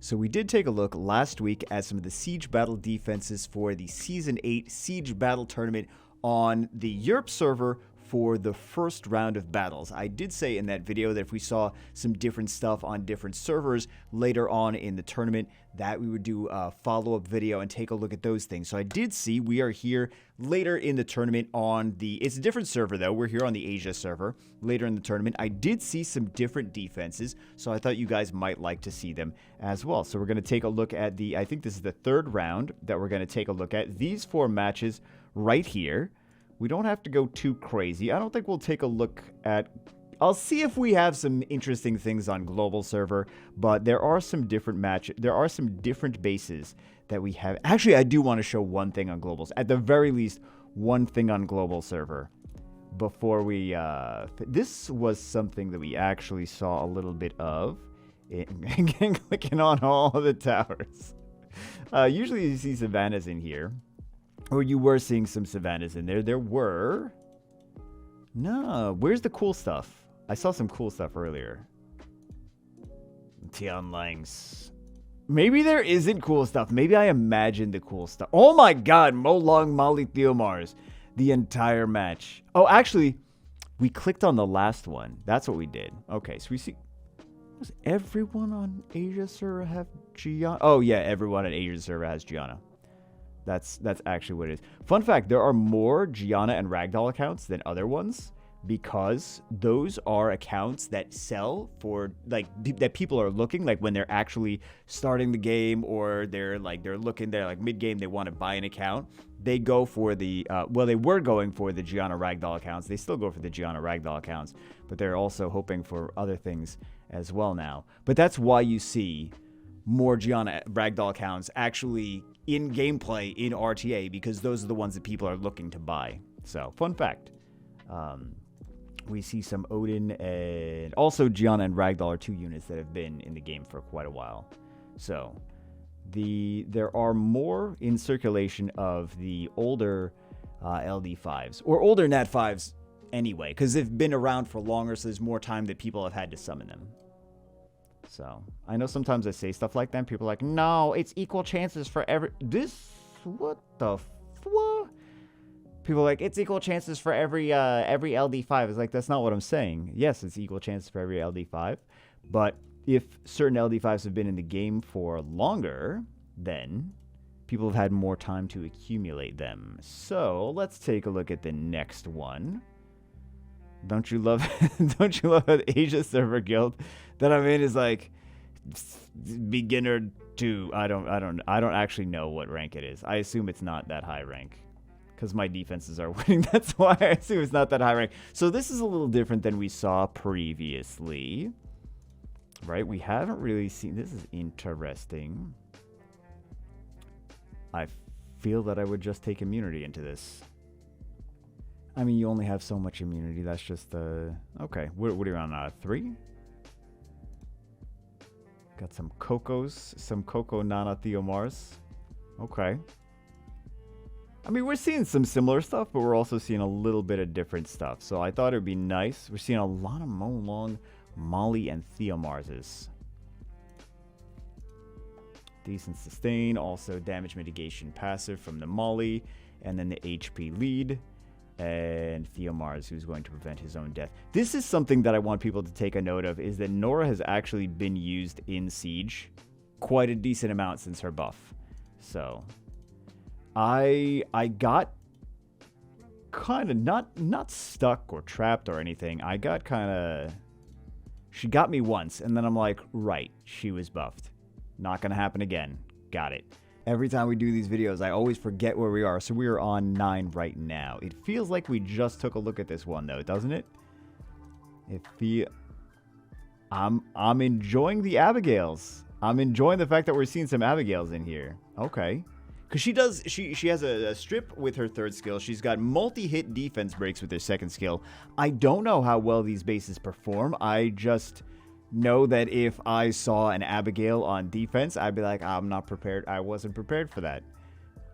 So we did take a look last week at some of the Siege Battle defenses for the Season 8 Siege Battle Tournament on the Europe server for the first round of battles. I did say in that video that if we saw some different stuff on different servers later on in the tournament, that we would do a follow-up video and take a look at those things. So I did see we are here later in the tournament on the... It's a different server, though. We're here on the Asia server later in the tournament. I did see some different defenses, so I thought you guys might like to see them as well. So we're going to take a look at the... I think this is the third round that we're going to take a look at. These 4 matches right here. We don't have to go too crazy. I don't think we'll take a look at... I'll see if we have some interesting things on global server, but there are some different there are some different bases that we have. Actually, I do want to show one thing on globals. At the very least, one thing on global server before we... this was something that we actually saw a little bit of. Clicking on all the towers. Usually you see savannas in here. Or you were seeing some savannas in there. There were... No, where's the cool stuff? I saw some cool stuff earlier. Tianlangs. Maybe there isn't cool stuff. Maybe I imagined the cool stuff. Oh my god, Molong Mali Theomars. The entire match. Oh, actually, we clicked on the last one. That's what we did. Okay, so we see... Does everyone on Asia server have Gianna? Oh yeah, everyone on Asia server has Gianna. That's actually what it is. Fun fact, there are more Gianna and Ragdoll accounts than other ones because those are accounts that sell for, like, that people are looking, like, when they're actually starting the game or they're looking, they're like mid-game, they want to buy an account. They go for the, well, they were going for the Gianna Ragdoll accounts. They still go for the Gianna Ragdoll accounts, but they're also hoping for other things as well now. But that's why you see more Gianna Ragdoll accounts actually in gameplay in RTA, because those are the ones that people are looking to buy. So, fun fact. We see some Odin, and also Gianna and Ragdoll are 2 units that have been in the game for quite a while. So, there are more in circulation of the older LD5s, or older Nat5s anyway, because they've been around for longer, so there's more time that people have had to summon them. So, I know sometimes I say stuff like that, and people are like, no, it's equal chances for what the fuck? People are like, it's equal chances for every LD5. It's like, that's not what I'm saying. Yes, it's equal chances for every LD5, but if certain LD5s have been in the game for longer, then people have had more time to accumulate them. So, let's take a look at the next one. Don't you love don't you love how the Asia server guild that I'm in is like beginner to I don't actually know what rank it is. I assume it's not that high rank because my defenses are winning. That's why I assume it's not that high rank. So this is a little different than we saw previously. Right? We haven't really seen... This is interesting. I feel that I would just take immunity into this. I mean, you only have so much immunity. That's just okay. What are you on? 3? Got some Cocos, some Coco Nana Theomars. Okay. I mean, we're seeing some similar stuff, but we're also seeing a little bit of different stuff. So I thought it would be nice. We're seeing a lot of Molong, Molly, and Theomarses. Decent sustain. Also damage mitigation passive from the Molly. And then the HP lead. And Theomars, who's going to prevent his own death. This is something that I want people to take a note of, is that Nora has actually been used in Siege quite a decent amount since her buff. So, I got kind of not stuck or trapped or anything. I got kind of... She got me once, and then I'm like, right, she was buffed. Not going to happen again. Got it. Every time we do these videos, I always forget where we are. So we are on 9 right now. It feels like we just took a look at this one, though, doesn't it? I'm enjoying the Abigails. I'm enjoying the fact that we're seeing some Abigails in here. Okay. Because she has a strip with her 3rd skill. She's got multi-hit defense breaks with her 2nd skill. I don't know how well these bases perform. I just... know that if I saw an Abigail on defense, I'd be like, I'm not prepared. I wasn't prepared for that.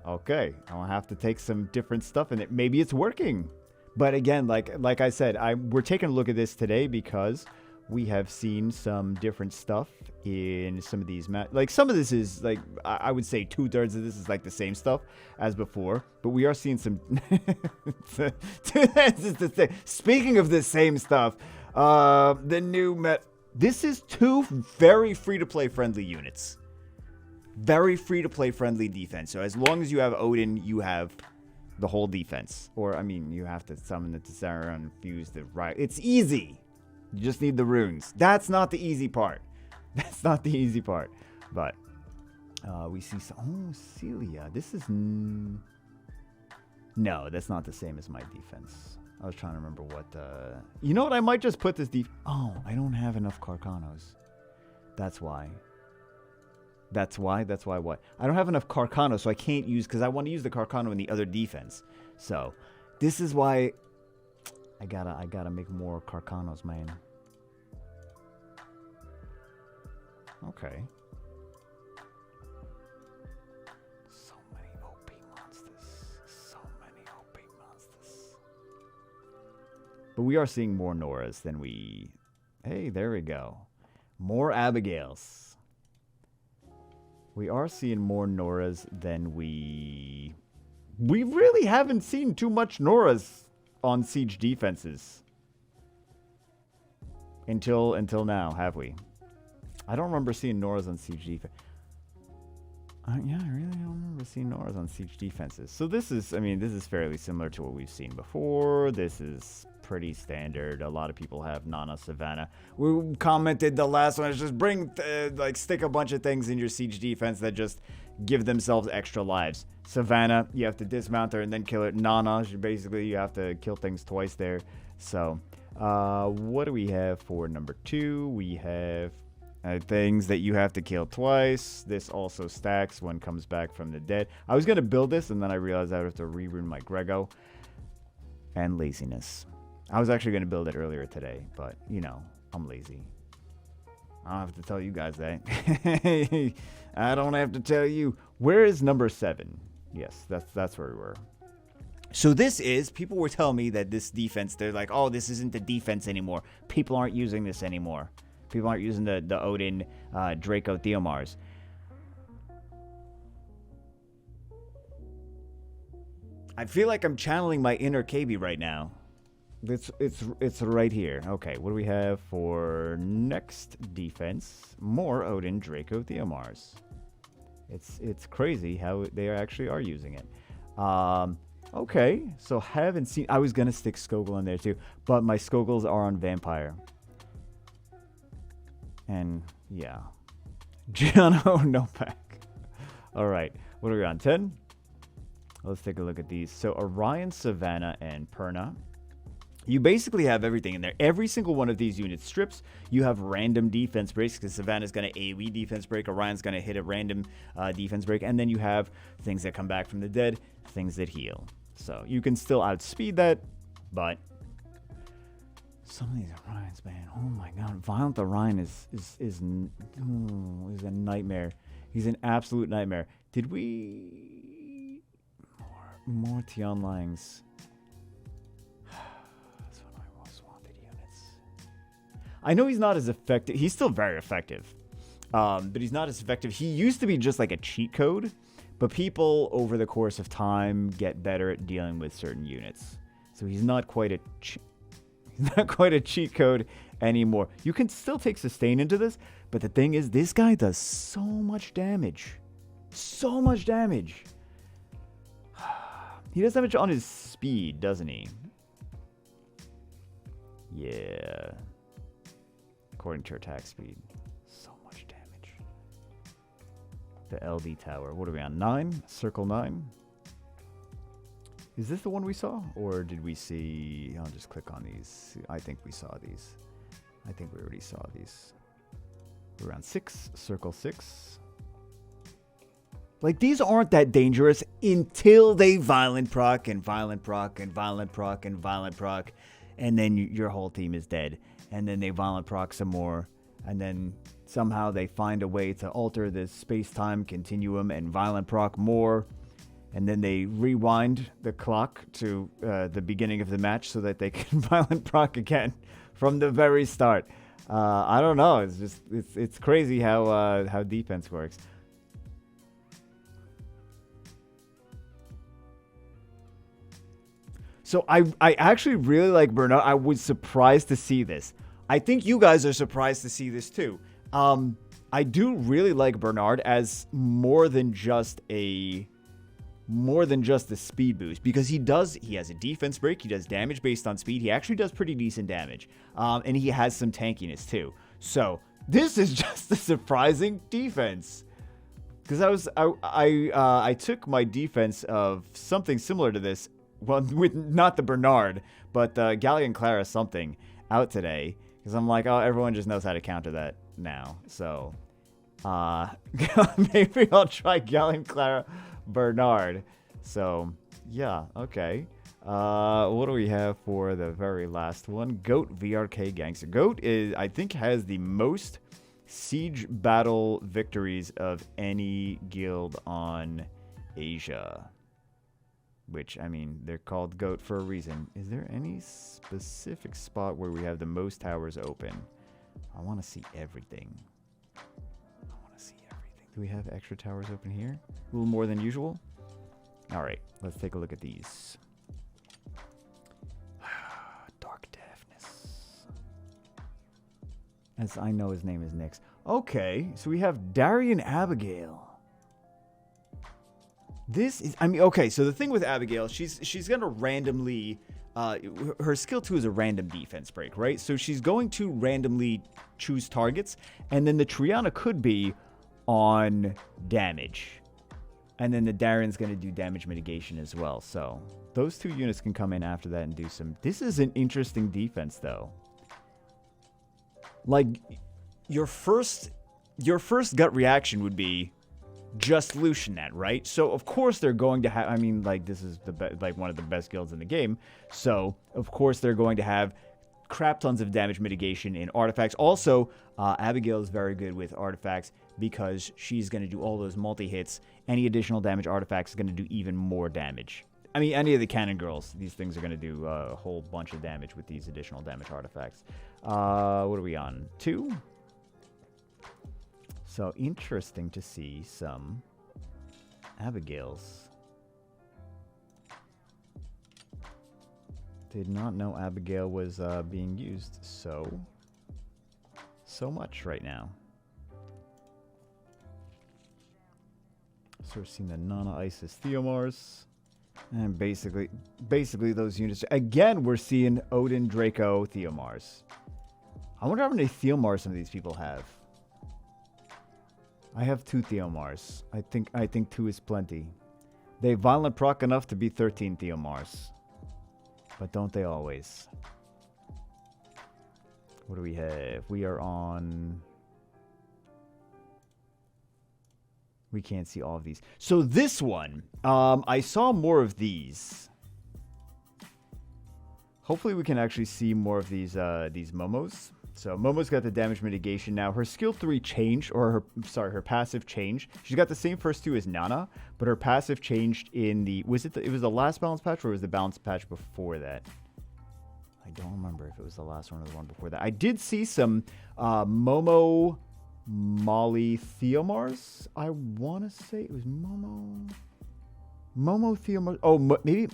Okay, I'll have to take some different stuff in it. Maybe it's working. But again, like I said, we're taking a look at this today because We have seen some different stuff in some of these like some of this is like I would say 2/3 of this is like the same stuff as before, but we are seeing some. Speaking of the same stuff, the new this is 2 very free to play friendly units, very free to play friendly defense. So as long as you have Odin, you have the whole defense. Or I mean, you have to summon the Tessera and fuse the right. It's easy. You just need the runes. That's not the easy part. That's not the easy part. But we see some... Oh, Celia. This is... No, that's not the same as my defense. I was trying to remember what... You know what? I might just put this Oh, I don't have enough Carcanos. That's why. That's why? That's why what? I don't have enough Carcano, so I can't use... Because I want to use the Carcano in the other defense. So, this is why... I gotta make more Carcanos, man. Okay. So many OP monsters. So many OP monsters. But we are seeing more Noras than we... Hey, there we go. More Abigails. We are seeing more Noras than we... We really haven't seen too much Noras on siege defenses until now, have we? I don't remember seeing Noras on siege defense. Yeah, I really don't remember seeing Noras on siege defenses. So this is, I mean, this is fairly similar to what we've seen before. This is pretty standard. A lot of people have Nana Savannah. We commented the last one is just bring, like, stick a bunch of things in your siege defense that just give themselves extra lives. Savannah, you have to dismount her and then kill it. Nana, basically, you have to kill things twice there. So, what do we have for number 2? We have things that you have to kill twice. This also stacks when comes back from the dead. I was going to build this, and then I realized I would have to rerun my Grego. And laziness. I was actually going to build it earlier today, but, you know, I'm lazy. I don't have to tell you guys that. I don't have to tell you. Where is number 7? Yes, that's where we were. So this is, people were telling me that this defense, they're like, oh, this isn't the defense anymore. People aren't using this anymore. People aren't using the Odin, Draco, Theomars. I feel like I'm channeling my inner KB right now. It's right here. Okay, what do we have for next defense? More Odin, Draco, Theomars. It's crazy how they actually are using it. Okay, so haven't seen... I was going to stick Skogul in there too, but my Skoguls are on Vampire. And, yeah. Giano, no pack. Alright, what are we on? 10? Let's take a look at these. So, Orion, Savannah, and Perna. You basically have everything in there. Every single one of these units strips, you have random defense breaks because Savannah's going to AoE defense break. Orion's going to hit a random defense break. And then you have things that come back from the dead, things that heal. So you can still outspeed that, but some of these Orions, man. Oh my god. Violent Orion is a nightmare. He's an absolute nightmare. Did we... More Tianlings. I know he's not as effective. He's still very effective. But he's not as effective. He used to be just like a cheat code. But people, over the course of time, get better at dealing with certain units. So he's not quite a cheat code anymore. You can still take sustain into this. But the thing is, this guy does so much damage. So much damage. He does damage on his speed, doesn't he? Yeah. According to your attack speed. So much damage. The LD tower. What are we on? 9? Circle 9? Is this the one we saw? Or did we see... I'll just click on these. I think we saw these. I think we already saw these. We're on 6. Circle 6. Like, these aren't that dangerous until they violent proc and violent proc and violent proc and violent proc. And then your whole team is dead. And then they violent proc some more. And then somehow they find a way to alter the space-time continuum and violent proc more. And then they rewind the clock to the beginning of the match so that they can violent proc again from the very start. I don't know. It's just it's crazy how defense works. So I actually really like Bernard. I was surprised to see this. I think you guys are surprised to see this too. I do really like Bernard as more than just a speed boost, because he has a defense break, he does damage based on speed, he actually does pretty decent damage, and he has some tankiness too. So this is just a surprising defense, because I took my defense of something similar to this, well, with not the Bernard, but Galleon Clara something out today, because I'm like, oh, everyone just knows how to counter that now. So maybe I'll try Galleon Clara Bernard. So yeah, okay. What do we have for the very last one? Goat VRK Gangster. Goat I think has the most siege battle victories of any guild on Asia. Which, I mean, they're called GOAT for a reason. Is there any specific spot where we have the most towers open? I want to see everything. Do we have extra towers open here? A little more than usual? Alright, let's take a look at these. Dark Deafness. As I know, his name is Nyx. Okay, so we have Darian Abigail. This is, I mean, okay, so the thing with Abigail, she's going to randomly, her skill 2 is a random defense break, right? So she's going to randomly choose targets, and then the Triana could be on damage. And then the Darian's going to do damage mitigation as well. So those two units can come in after that and do some. This is an interesting defense, though. Like, your first gut reaction would be just Lucian that, right? So of course they're going to have, I mean, like, this is like one of the best guilds in the game. So of course they're going to have crap tons of damage mitigation in artifacts. Also, Abigail is very good with artifacts because she's going to do all those multi-hits. Any additional damage artifacts is going to do even more damage. I mean, any of the cannon girls, these things are going to do a whole bunch of damage with these additional damage artifacts. What are we on? 2? So, interesting to see some Abigails. Did not know Abigail was being used so much right now. So we're seeing the Nana Isis Theomars. And basically those units. Again, we're seeing Odin, Draco, Theomars. I wonder how many Theomars some of these people have. I have 2 Theomars. I think 2 is plenty. They violent proc enough to be 13 Theomars. But don't they always? What do we have? We are on... We can't see all of these. So this one, I saw more of these. Hopefully we can actually see more of these Momos. So Momo's got the damage mitigation now. Her skill 3 changed, or her passive changed. She's got the same first 2 as Nana, but her passive changed in the, it was the last balance patch, or was the balance patch before that? I don't remember if it was the last one or the one before that. I did see some Momo Molly Theomars. I want to say it was Momo Theomars. Oh, maybe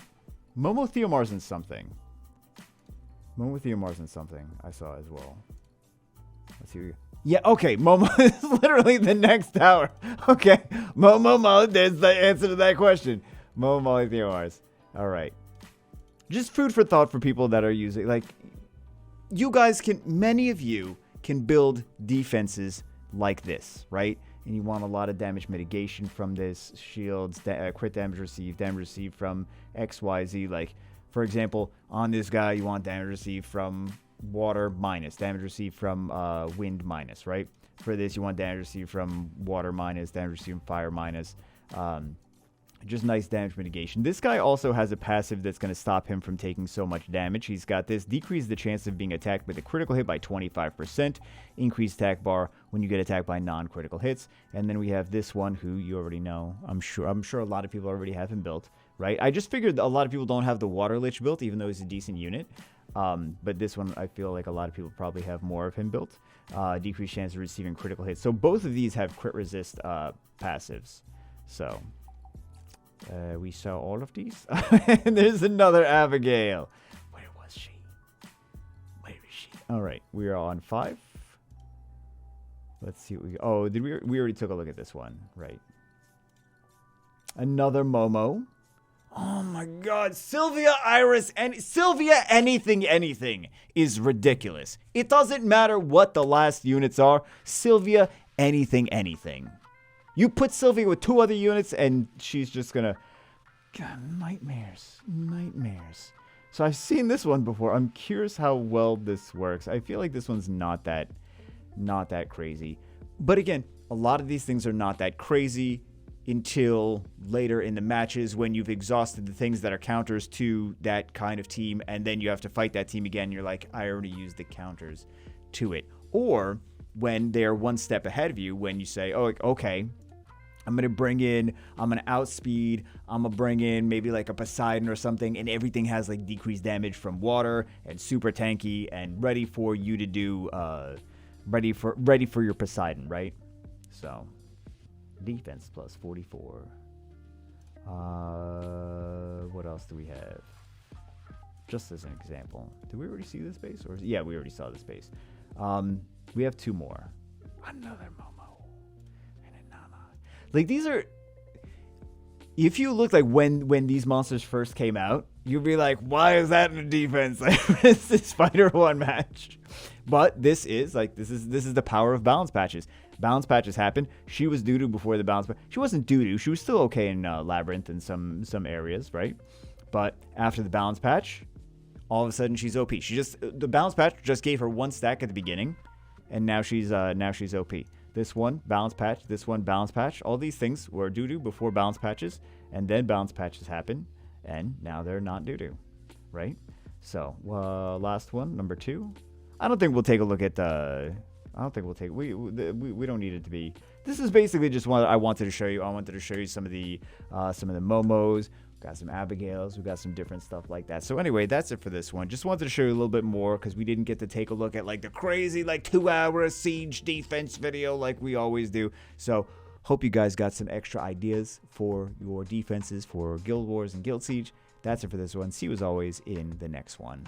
Momo Theomars and something. Momo Theomars and something I saw as well. Let's see. Yeah, okay. Momo is literally the next tower. Okay. Momo, there's the answer to that question. Momo Molly Theomars. All right. Just food for thought for people that are using, like, you guys can, many of you can build defenses like this, right? And you want a lot of damage mitigation from this. Shields, crit damage received from XYZ. Like, for example, on this guy, you want damage received from water minus, damage received from wind minus, right? For this, you want damage received from water minus, damage received from fire minus. Just nice damage mitigation. This guy also has a passive that's going to stop him from taking so much damage. He's got this: decrease the chance of being attacked with a critical hit by 25%. Increase attack bar when you get attacked by non-critical hits. And then we have this one, who you already know. I'm sure a lot of people already have him built, right? I just figured a lot of people don't have the Water Lich built, even though he's a decent unit. But this one, I feel like a lot of people probably have more of him built. Decreased chance of receiving critical hits. So both of these have crit resist passives. So we saw all of these. And there's another Abigail. Where was she? Where is she? All right, we are on 5. Let's see what we... Oh, did we already took a look at this one, right? Another Momo. Oh my god, Sylvia, Iris, and Sylvia anything is ridiculous. It doesn't matter what the last units are. Sylvia anything. You put Sylvia with 2 other units and she's just gonna... God, nightmares. So I've seen this one before. I'm curious how well this works. I feel like this one's not that crazy. But again, a lot of these things are not that crazy until later in the matches when you've exhausted the things that are counters to that kind of team, and then you have to fight that team again. You're like, I already used the counters to it. Or when they're one step ahead of you, when you say, oh, okay, I'm going to outspeed, I'm going to bring in maybe like a Poseidon or something, and everything has like decreased damage from water and super tanky and ready for you to do, ready for your Poseidon, right? So... defense plus 44. What else do we have? Just as an example. Did we already see this base? Or yeah, we already saw this base. We have 2 more. Another Momo. And a Nana. Like, these are... If you look like when these monsters first came out, you'd be like, why is that in the defense? Like, it's this Fighter 1 match. But this is the power of balance patches. Balance patches happen. She was doo-doo before the balance patch. She wasn't doo-doo. She was still okay in Labyrinth in some areas, right? But after the balance patch, all of a sudden she's OP. The balance patch just gave her 1 stack at the beginning, and now she's OP. This one, balance patch. This one, balance patch. All these things were doo-doo before balance patches, and then balance patches happen, and now they're not doo-doo, right? So, last one, number 2. I don't think we'll take a look at the... I don't think we'll take... We don't need it to be... This is basically just what I wanted to show you. I wanted to show you some of the Momos. We've got some Abigails. We've got some different stuff like that. So anyway, that's it for this one. Just wanted to show you a little bit more because we didn't get to take a look at like the crazy like 2-hour siege defense video like we always do. So hope you guys got some extra ideas for your defenses for Guild Wars and Guild Siege. That's it for this one. See you as always in the next one.